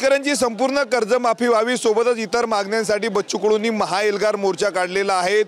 शेतकऱ्यांची संपूर्ण कर्जमाफी व्हावी सोबतच इतर मागण्यांसाठी बच्चू कडूंनी महाएल्गार मोर्चा काढलेला आहे।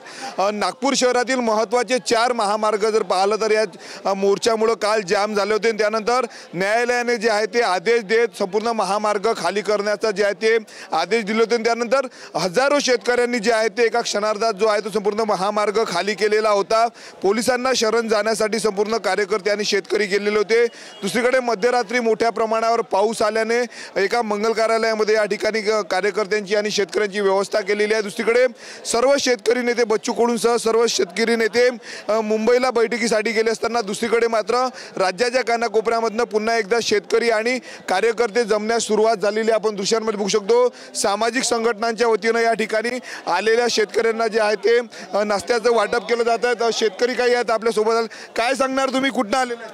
नागपूर शहरातील महत्त्वाचे 4 महामार्ग जर पाहिलं तर या मोर्चामुळे काल जाम झाले होते। त्यानंतर न्यायालयाने जे आहे ते आदेश देत संपूर्ण महामार्ग खाली करण्याचा जे आहे ते आदेश दिले होते। त्यानंतर हजारो शेतकऱ्यांनी जे आहे ते एका क्षणार्धात जो आहे तो संपूर्ण महामार्ग खाली केलेला होता। पोलिसांना शरण जाण्यासाठी संपूर्ण कार्यकर्ते आणि शेतकरी गेलेले होते। दुसरीकडे मध्यरात्री मोठ्या प्रमाणावर पाऊस आल्याने एका मंगल कार्यालयामध्ये या ठिकाणी कार्यकर्त्यांची आणि शेतकऱ्यांची व्यवस्था केलेली आहे। दुसरीकडे सर्व शेतकरी नेते बच्चू कडूंसह सर्व शेतकरी नेते मुंबईला बैठकीसाठी गेले असताना दुसरीकडे मात्र राज्याच्या कानाकोपऱ्यामधून पुन्हा एकदा शेतकरी आणि कार्यकर्ते जमण्यास सुरुवात झालेली आपण दृश्यांमध्ये बघू शकतो। सामाजिक संघटनांच्या वतीने या ठिकाणी आलेल्या शेतकऱ्यांना जे आहे ते नाश्त्याचं वाटप केलं जात आहे। शेतकरी काही आहेत आपल्या सोबत, काय सांगणार तुम्ही, कुठून आलेले?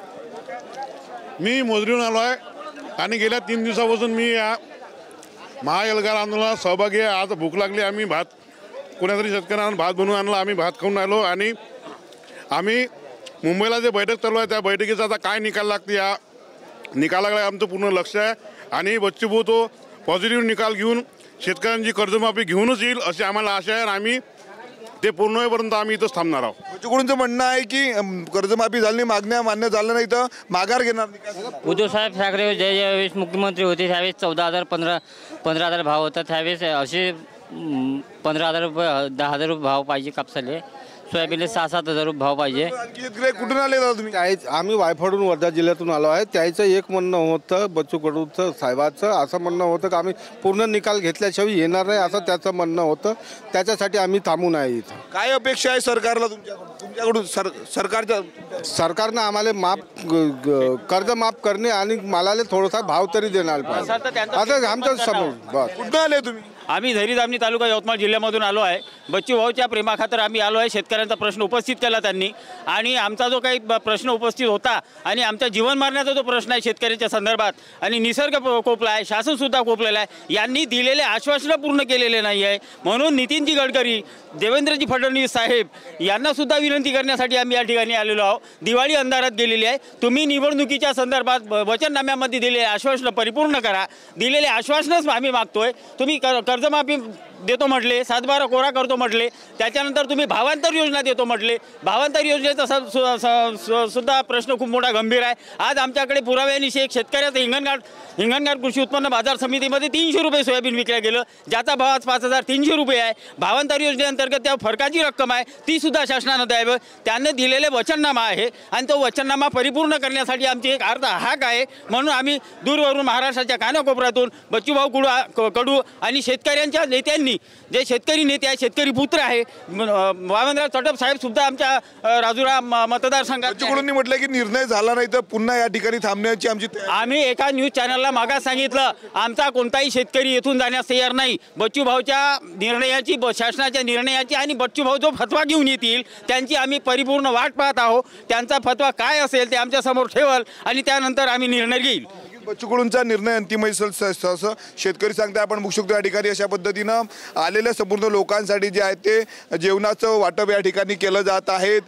मी मोजरीहून आलो आहे आणि गेल्या 3 दिवसापासून मी या महाएल्गार आंदोलनात सहभागी आहे। आज भूक लागली, आम्ही भात कोणातरी शेतकऱ्यांना भात बनवून आणला, आम्ही भात खाऊन आलो आणि आम्ही मुंबईला जे बैठक चालू आहे त्या बैठकीचा आता काय निकाल लागते या निकालाकडे आमचं पूर्ण लक्ष आहे। आणि बच्चू भाऊ तो पॉझिटिव्ह निकाल घेऊन शेतकऱ्यांची कर्जमाफी घेऊनच येईल अशी आम्हाला आशा आहे आणि आम्ही ते पूर्ण होईपर्यंत आम्ही इथंच थांबणार आहोत। बच्चू कडूंचं म्हणणं आहे की कर्जमाफी झाली, मागण्या मान्य झाल्या नाही तर माघार घेणार नाही। उद्धव साहेब ठाकरे ज्यावेळेस मुख्यमंत्री होते त्यावेळेस 14,000 15,000 भाव होता, त्यावेळेस असे 15,000 रुपये 10,000 रुपये भाव पाहिजे कापसाले, सोयाबीनला 6-7 हजार भाव पाहिजे। कुठून आले तुम्ही? आम्ही वायफळून वर्धा जिल्ह्यातून आलो आहे। त्याचं एक म्हणणं होतं बच्चू कडूंचं साहेबाचं असं म्हणणं होतं की आम्ही पूर्ण निकाल घेतल्याशिवाय येणार नाही असं त्याचं म्हणणं होतं। त्याच्यासाठी आम्ही थांबून आहे इथं। काय अपेक्षा आहे सरकारला तुमच्याकडून? सरकारनं आम्हाला कर्ज माफ करणे आणि मालाला थोडासा भाव तरी देणार पाहिजे असं आमचं समोर। कुठून आले तुम्ही? आम्ही झरी-दामणी तालुका यवतमाळ जिल्ह्यामधून आलो आहे। बच्चू भाऊच्या प्रेमाखातर आम्ही आलो आहे। शेतकऱ्यांचा प्रश्न उपस्थित केला त्यांनी आणि आमचा जो काही प्रश्न उपस्थित होता आणि आमच्या जीवन मारण्याचा जो प्रश्न आहे शेतकऱ्यांच्या संदर्भात आणि निसर्ग कोपला आहे, शासनसुद्धा कोपलेला आहे, यांनी दिलेले आश्वासनं पूर्ण केलेले नाही आहे। म्हणून नितीनजी गडकरी, देवेंद्रजी फडणवीस साहेब यांनासुद्धा विनंती करण्यासाठी आम्ही या ठिकाणी आलेलो आहोत। दिवाळी अंधारात गेलेली आहे, तुम्ही निवडणुकीच्या संदर्भात वचननाम्यामध्ये दिलेले आश्वासनं परिपूर्ण करा। दिलेले आश्वासनच आम्ही मागतोय। तुम्ही कर्जमाफी देतो म्हटले, 7/12 कोरा करतो म्हटले, त्याच्यानंतर तुम्ही भावांतर योजना देतो म्हटले। भावांतर योजनेचा सुद्धा प्रश्न खूप मोठा गंभीर आहे। आज आमच्याकडे पुराव्यानिशी एक शेतकऱ्याचं हिंगणघाट कृषी उत्पन्न बाजार समितीमध्ये 300 रुपये सोयाबीन विकल्या गेलं, ज्याचा भाव आज 5,300 रुपये आहे। भावांतर योजनेअंतर्गत त्या फरकाची रक्कम आहे ती सुद्धा शासनानं द्यावं। त्यांनी दिलेले वचननामा आहे आणि तो वचननामा परिपूर्ण करण्यासाठी आमची एक अर्धा हाक आहे। म्हणून आम्ही दूरवरून महाराष्ट्राच्या कानाकोपऱ्यातून बच्चूभाऊ कडू आणि शेतकऱ्यांच्या नेत्यांनी, जे शेतकरी नेते आहे, शेतकरी पुत्र आहे, वामनराव चटप साहेब सुद्धा आमच्या राजुरा मतदारसंघात म्हटलं की निर्णय झाला नाही तर पुन्हा या ठिकाणी थांबण्याची आमची। आम्ही एका न्यूज चॅनलला मागास सांगितलं आमचा कोणताही शेतकरी येथून जाण्यास तयार नाही। बच्चू भाऊच्या निर्णयाची, शासनाच्या निर्णयाची आणि बच्चू भाऊ जो फतवा घेऊन येतील त्यांची आम्ही परिपूर्ण वाट पाहत आहोत। त्यांचा फतवा काय असेल ते आमच्या समोर ठेवल आणि त्यानंतर आम्ही निर्णय घेईल। बच्चू कडूंचा निर्णय अंतिम असं शेतकरी सांगताय। आपण बघू शकतो या ठिकाणी अशा पद्धतीनं आलेल्या संपूर्ण लोकांसाठी जे आहे ते जेवणाचं वाटप या ठिकाणी केलं जात आहे।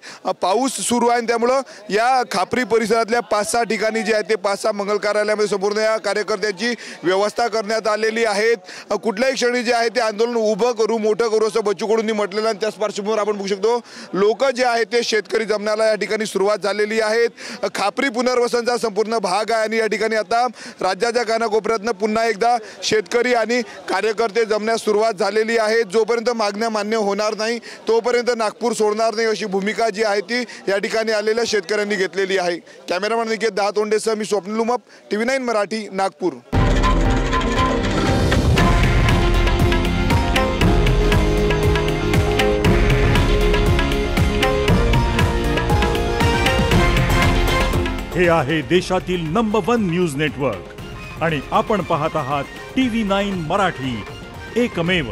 पाऊस सुरू आहे त्यामुळं या खापरी परिसरातल्या 5-6 ठिकाणी जे आहे ते 5-6 मंगल कार्यालयामध्ये संपूर्ण या कार्यकर्त्यांची व्यवस्था करण्यात आलेली आहे। कुठल्याही क्षणी जे आहे ते आंदोलन उभं करू, मोठं करू असं बच्चू कडूंनी म्हटलेलं आणि त्याच पार्श्वभूमीवर आपण बघू शकतो लोक जे आहे ते शेतकरी जमण्याला या ठिकाणी सुरुवात झालेली आहे। खापरी पुनर्वसनचा संपूर्ण भाग आहे आणि या ठिकाणी आता राज्याच्या कानाकोपऱ्यातनं पुन्हा एकदा शेतकरी आणि कार्यकर्ते जमण्यास सुरुवात झालेली आहे। जोपर्यंत मागण्या मान्य होणार नाही तोपर्यंत नागपूर सोडणार नाही अशी भूमिका जी आहे ती या ठिकाणी आलेल्या शेतकऱ्यांनी घेतलेली आहे। कॅमेरामॅन निकेत दहातोंडेसह मी स्वप्नील उमप, TV9 मराठी, नागपूर। हे आहे देशातील नंबर 1 न्यूज नेटवर्क आणि आपण पाहत आहात TV9 मराठी, एकमेव।